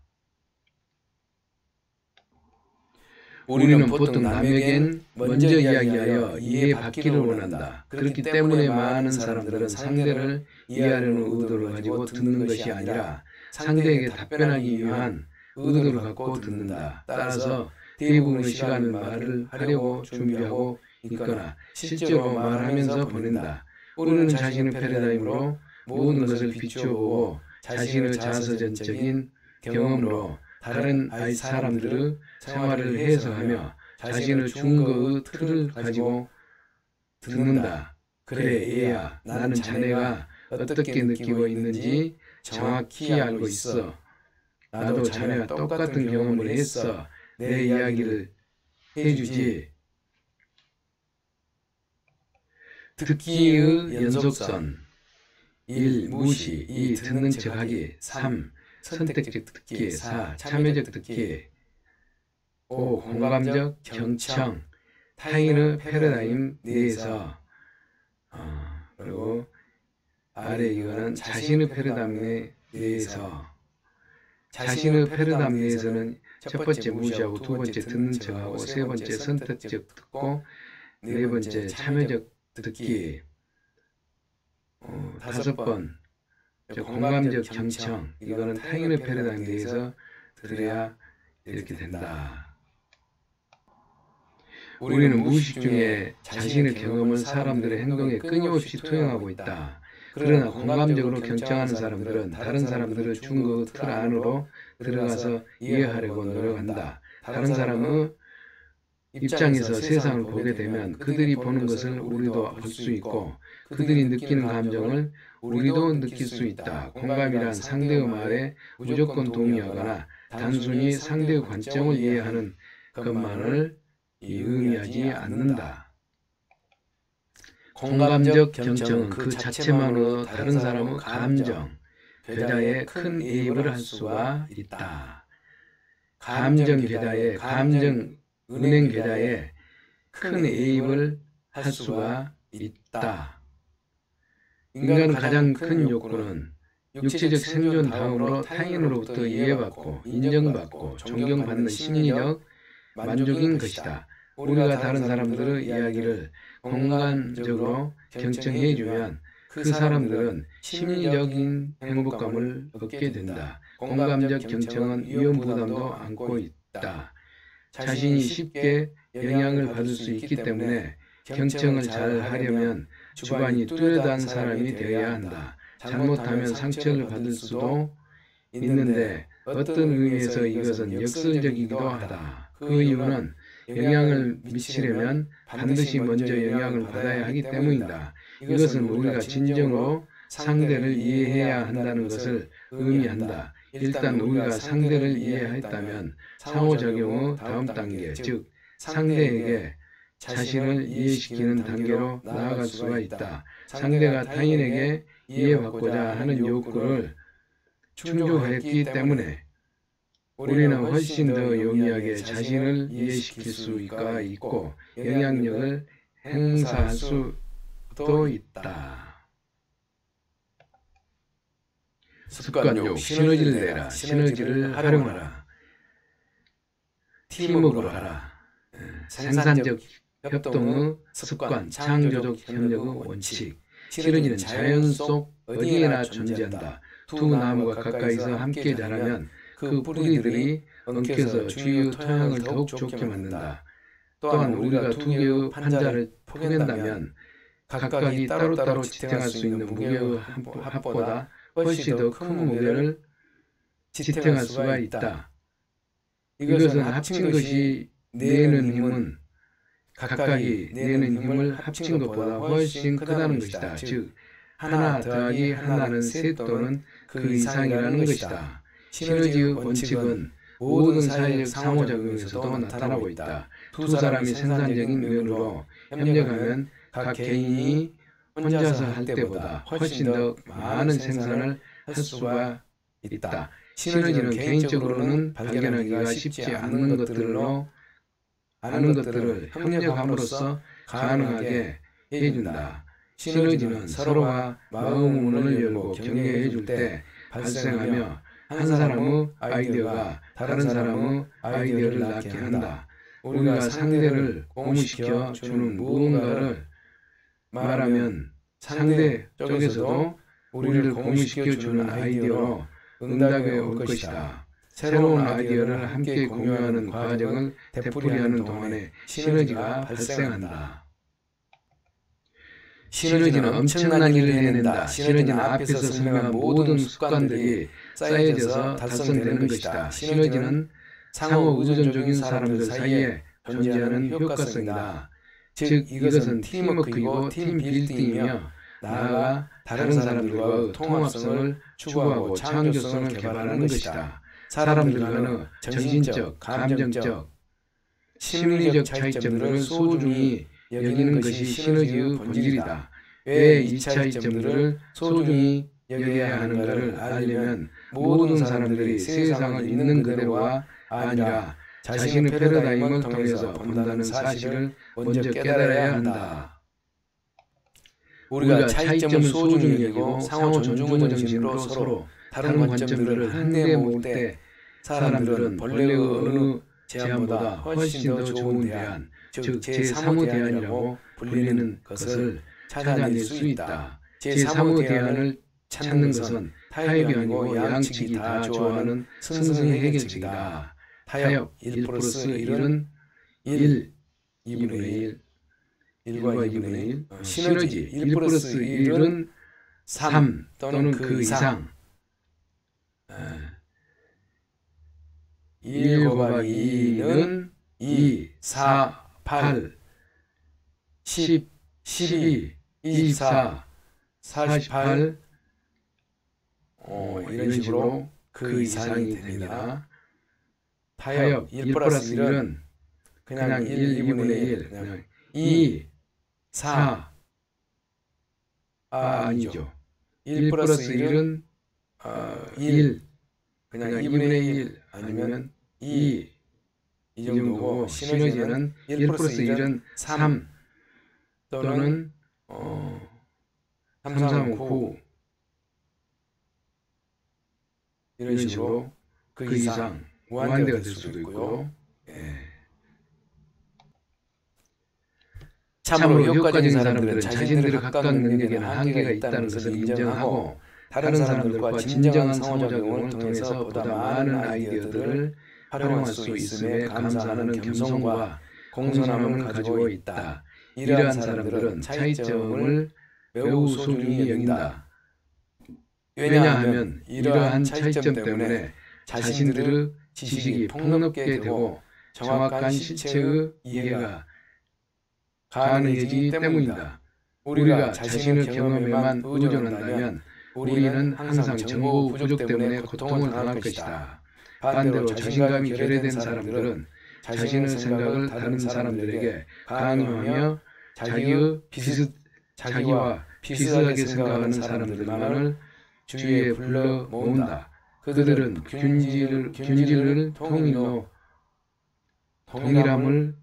우리는 보통 남에겐 먼저 이야기하여 이해받기를 원한다. 그렇기 때문에 많은 사람들은 상대를 이해하려는 의도를 가지고 듣는 것이 아니라 상대에게 답변하기 위한 의도를 갖고 듣는다. 따라서 대부분의 시간을 말을 하려고 준비하고 있거나 실제로 말하면서 보낸다. 우리는 자신의 패러다임으로 모든 것을 비추어보고 자신의 자서전적인 경험으로 다른 사람들의 생활을 해석하며 자신의 증거의 틀을 가지고 듣는다. 그래 얘야, 나는 자네가 어떻게 느끼고 있는지 정확히 알고 있어. 나도 자네와 똑같은 경험을 했어. 내 이야기를 해주지. 듣기의 연속선 1. 무시 2. 듣는 척하기 3. 선택적 듣기 4. 참여적 듣기 5. 공감적 경청 타인의 패러다임 내에서 그리고 아래 이거는 자신의 패러다임 내에서 자신의 패러다임 내에서는 첫 번째 무시하고 두 번째 듣는 척하고 세 번째 선택적 듣고 네 번째 참여적 듣기 다섯 번 공감적 경청 이거는 타인의 패러다임 내에서 들어야 이렇게 된다. 우리는 무의식 중에 자신의 경험을 사람들의 행동에 끊임없이 투영하고 있다. 그러나 공감적으로 경청하는 사람들은 다른 사람들을 준 그 틀 안으로 들어가서 이해하려고 노력한다. 다른 사람의 입장에서 세상을 보게 되면 그들이 보는 것을 우리도 볼 수 있고 그들이 느끼는 감정을 우리도 느낄 수 있다. 공감이란 상대의 말에 무조건 동의하거나 단순히 상대의 관점을 이해하는 것만을 의미하지 않는다. 공감적 경청은 그 자체만으로 다른 사람의 감정, 계좌에 큰 이입을 할 수가 있다. 감정 계좌에, 감정 은행 계좌에 큰 이입을 할 수가 있다. 인간의 가장 큰 욕구는 육체적 생존 다음으로 타인으로부터 이해받고 인정받고 존경받는 심리적 만족인 것이다. 우리가 다른 사람들의 이야기를 공감적으로 경청해주면 그 사람들은 심리적인 행복감을 얻게 된다. 공감적 경청은 위험 부담도 안고 있다. 자신이 쉽게 영향을 받을 수 있기 때문에 경청을 잘 하려면 주관이 뚜렷한 사람이 되어야 한다. 잘못하면 상처를 받을 수도 있는데 어떤 의미에서 이것은 역설적이기도 하다. 그 이유는 영향을 미치려면 반드시 먼저 영향을 받아야 하기 때문이다. 이것은 우리가 진정으로 상대를 이해해야 한다는 것을 의미한다. 일단 우리가 상대를 이해했다면 상호작용의 다음 단계, 즉 상대에게 자신을 이해시키는 단계로 나아갈 수가 있다. 상대가 타인에게 이해받고자 하는 욕구를 충족했기 때문에 우리는 훨씬 더 용이하게 자신을 이해시킬 수가 있고 영향력을 행사할 수도 있다. 습관욕, 시너지를 내라, 시너지를 활용하라, 팀워크로 하라, 생산적 협동의 습관, 창조적 협력의 원칙. 시너지는 자연 속 어디에나 존재한다. 두 나무가 가까이서 함께 자라면 그 뿌리들이 엉켜서 주위의 토양을 더욱 좋게 만든다. 또한 우리가 두 개의 판자를 포갠다면 각각이 따로따로 지탱할 수 있는 무게의 합보다 훨씬 더 큰 무게를 지탱할 수가 있다. 이것은 합친 것이 내는 힘은 각각이 내는 힘을 합친 것보다 훨씬 크다는 것이다. 즉, 하나 더하기 하나는 셋 또는 그 이상이라는 것이다. 시너지의 원칙은 모든 사회적 상호작용에서도 나타나고 있다. 두 사람이 생산적인 면으로 협력하면 각 개인이 혼자서 할 때보다 훨씬 더 많은 생산을 할 수가 있다. 시너지는 개인적으로는 발견하기가 쉽지 않은 것들을 협력함으로써 가능하게 해준다. 시너지는 서로가 마음 문을 열고 격려해 줄 때 발생하며 한 사람의 아이디어가 다른 사람의 아이디어를 낳게 한다. 우리가 상대를 고무시켜 주는 무언가를 말하면 상대 쪽에서도 우리를 고무시켜 주는 아이디어로 응답해 올 것이다. 새로운 아이디어를 함께 공유하는 과정을 되풀이하는 동안에 시너지가 발생한다. 시너지는 엄청난 일을 해낸다. 시너지는 앞에서 설명한 모든 습관들이 쌓여져서 달성되는 것이다. 시너지는 상호 의존적인 사람들 사이에 존재하는 효과성이다. 즉, 이것은 팀워크이고 팀 빌딩이며 나아가 다른 사람들과의 통합성을 추구하고 창조성을 개발하는 것이다. 사람들 간의 정신적, 감정적, 심리적 차이점들을 소중히 여기는 것이 시너지의 본질이다. 왜 이 차이점들을 소중히 여겨야 하는가를 알려면 모든 사람들이 세상을 있는 그대로가 아니라 자신의 패러다임을 통해서 본다는 사실을 먼저 깨달아야 한다. 우리가 차이점을 소중히 여기고 상호 존중의 정신으로 서로 다른 관점들을 한데 모을 때 사람들은 본래의 어느 제안보다 훨씬 더 좋은 대안, 즉 제3의 대안이라고 불리는 것을 찾아낼 수 있다. 제3의 대안을 찾는 것은 타협이 아니고 양측이 다 좋아하는 승승의 해결책이다. 타협 1 플러스 1은 1, 2분의 1, 1과 2분의 1, 시너지 1 플러스 1은 3 또는 그 이상, 1 곱하기 2는 2, 4, 8, 10, 12, 24, 48, 이런 식으로 그 이상이 됩니다. 타협 1 플러스 1은 그냥 1, 2분의 1, 그냥 2, 4, 아니죠. 1 플러스 1은 1, 그냥 2분의 1 아니면 2, 이 정도고, 시너지는 1 플러스 1은 3 또는 3, 3, 9 이런 식으로 그 이상 무한대가 될 수도 있고요. 참으로 효과적인 사람들은 자신들의 각각 능력에는 한계가 있다는 것을 인정하고 다른 사람들과 진정한 상호작용을 통해서 보다 많은 아이디어들을 활용할 수 있음에 감사하는 겸손과 공손함을 가지고 있다. 이러한 사람들은 차이점을 매우 소중히 여긴다. 왜냐하면 이러한 차이점 때문에 자신들의 지식이 폭넓게 되고 정확한 실체의 이해가 가능해지기 때문이다. 우리가 자신의 경험에만 의존한다면 우리는 항상 정보 부족 때문에 고통을 당할 것이다. 반대로 자신감이 결여된 사람들은 자신의 생각을 다른 사람들에게 강요하며 자기와 비슷하게 생각하는 사람들만을 주위에 불러 모은다. 그들은 균질을 동일함을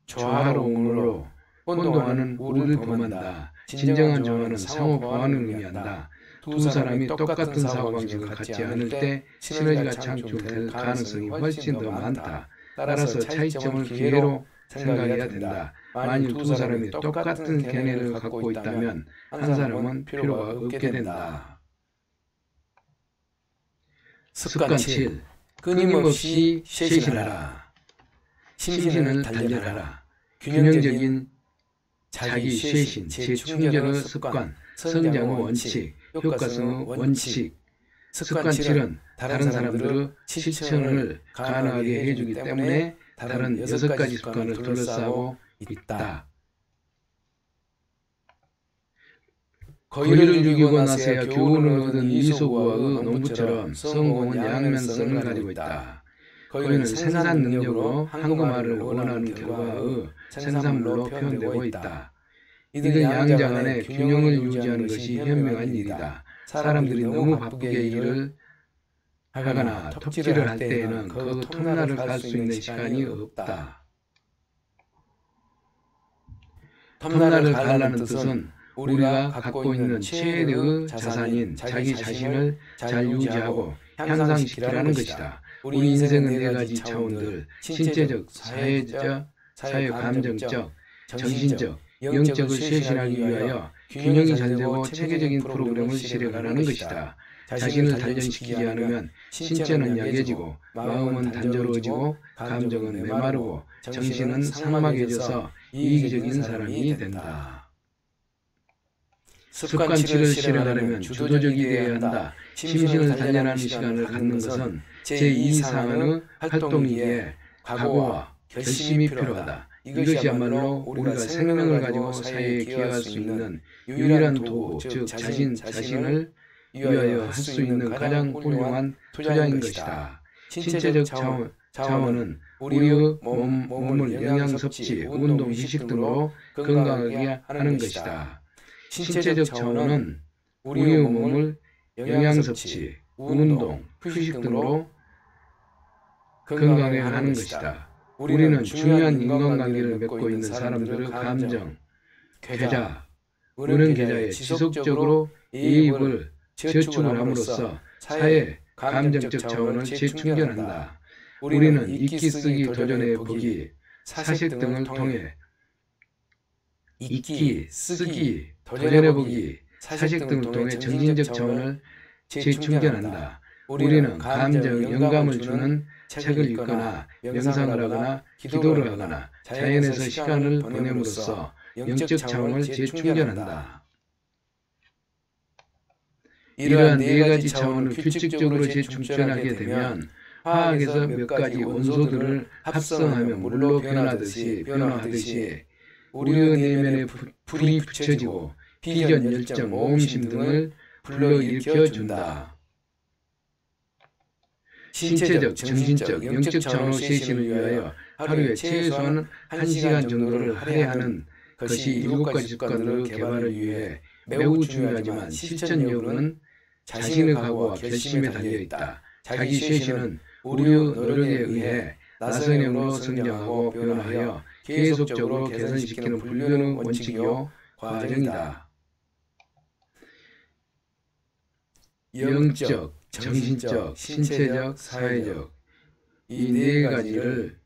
조화로움으로 혼동하는 우리를 범한다. 진정한 조화는 상호 보완을 의미한다. 두 사람이 똑같은 사고방식을 갖지 않을 때 시너지가 창출될 가능성이 훨씬 더 많다. 따라서 차이점을 기회로 생각해야 된다. 만일 두 사람이 똑같은 견해를 갖고 있다면 한 사람은 필요가 없게 된다. 습관 7. 끊임없이 쇄신하라. 심신을 단련하라. 균형적인 자기 쇄신, 재충전의 습관, 성장의 원칙, 효과성의 원칙. 습관 7은 다른 사람들의 실천을 가능하게 해주기 때문에 다른 6가지 습관을 둘러싸고 있다. 거리를 죽이고 나서야 교훈을 얻은 이소구와의 농부처럼 성공은 양면성을 가지고 있다. 거리는 생산 능력으로 한국말을 원하는 결과의 생산물로 표현되고 있다. 이들 양자 간의 균형을 유지하는 것이 현명한 일이다. 사람들이 너무 바쁘게 일을 하거나 톱질을 할 때에는 그 톱날을 갈 수 있는 시간이 없다. 톱날을 갈라는 뜻은 우리가 갖고 있는 최대의 자산인 자기 자신을 잘 유지하고 향상시키라는 것이다. 우리 인생은 4가지 차원들, 신체적, 사회적, 사회감정적, 정신적, 영적을 쇄신하기 위하여 균형이 잘 되고 체계적인 프로그램을 실행하라는 것이다. 자신을 단련시키지 않으면 신체는 약해지고 마음은 단조로워지고 감정은 메마르고 정신은 삭막해져서 이기적인 사람이 된다. 습관 7을 실행하려면 주도적이 되어야 한다. 심신을 단련하는 시간을 갖는 것은 제2상황의 활동이기에 각오와 결심이 필요하다. 이것이야말로 우리가 생명을 가지고 사회에 기여할 수 있는 유일한 도구, 즉 자신을 위하여 할 수 있는 가장 훌륭한 투자인 것이다. 신체적 차원은 우리의 몸을 영양 섭취, 운동, 휴식 등으로 건강하게 하는 것이다. 신체적 차원은 우리의 몸을 영양 섭취, 운동, 휴식 등으로 건강하게 하는 것이다. 우리는 중요한 인간관계를 맺고 있는 사람들의 감정, 계좌, 은행 계좌에 지속적으로 이익을 저축을 함으로써 사회, 감정적 차원을 재충전한다. 우리는 읽기, 쓰기, 도전해 보기, 사색 등을 통해 읽기, 쓰기, 도전해 보기, 사색 등을 통해 정신적 차원을 재충전한다. 우리는 감정, 영감을 주는 책을 읽거나 명상을 하거나 기도를 하거나 자연에서 시간을 보냄으로써 영적 차원을 재충전한다. 이러한 네 가지 차원을 규칙적으로 재충전하게 되면 화학에서 몇 가지 원소들을 합성하며 물로 변화하듯이 우리의 내면에 불이 붙여지고 비전, 열정, 모험심 등을 불러일으켜 준다. 신체적, 정신적, 영적 차원의 쇄신을 위하여 하루에 최소한 1시간 정도를 할애하는 것이 7가지 습관들의 개발을 위해 매우 중요하지만 실천 여부는 자신의 각오와 결심에 달려있다. 자기 쇄신은 우리의 노력에 의해 낯선 영으로 성장하고 변화하여 계속적으로 개선시키는 불변의 원칙이요 과정이다. 영적, 정신적, 신체적, 사회적 이 네 가지를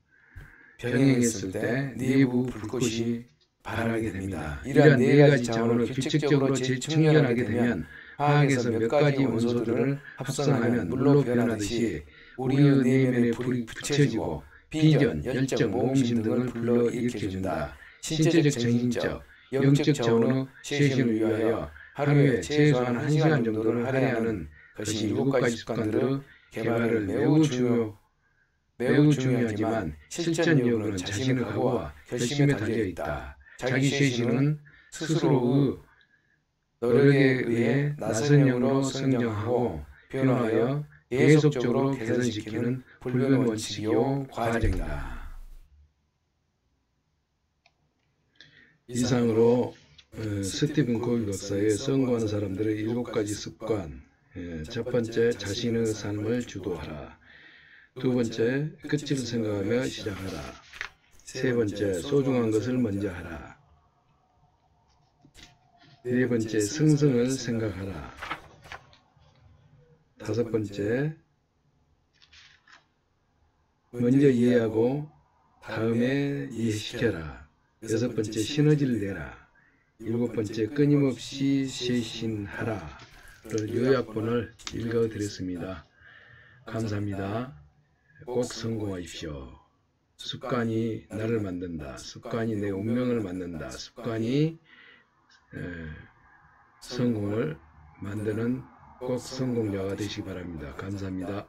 병행했을 때 내부 불꽃이 발하게 됩니다. 이러한 네 가지 차원을 규칙적으로 재충전하게 되면 화학에서 몇 가지 원소들을 합성하면 물로 변하듯이 우리의 내면에 불이 붙여지고 비전, 열정, 모험심 등을 불러일으켜준다. 신체적, 정신적, 영적 차원의 쇄신을 위하여 하루에 최소한 1시간 정도를 할애하는 것이 7가지 습관들의 개발을 매우 중요하지만 실천 여부는 자신의 각오와 결심에 달려있다. 자기 쇄신은 스스로의 노력에 의해 낯선 영으로 성장하고 변화하여 계속적으로 개선시키는 불변 원칙이요 과정이다. 이상으로 스티븐 코비 박사의 성공하는 사람들의 7가지 습관, 첫 번째 자신의 삶을 주도하라, 두 번째 끝을 생각하며 시작하라, 세 번째 소중한 것을 먼저 하라, 네 번째 승승을 생각하라, 다섯 번째 먼저 이해하고 다음에 이해시켜라, 여섯 번째 시너지를 내라, 일곱 번째 끊임없이 쇄신하라를 요약본을 읽어드렸습니다. 감사합니다. 꼭 성공하십시오. 습관이 나를 만든다. 습관이 내 운명을 만든다. 습관이 성공을 만드는 꼭 성공자가 되시기 바랍니다. 감사합니다.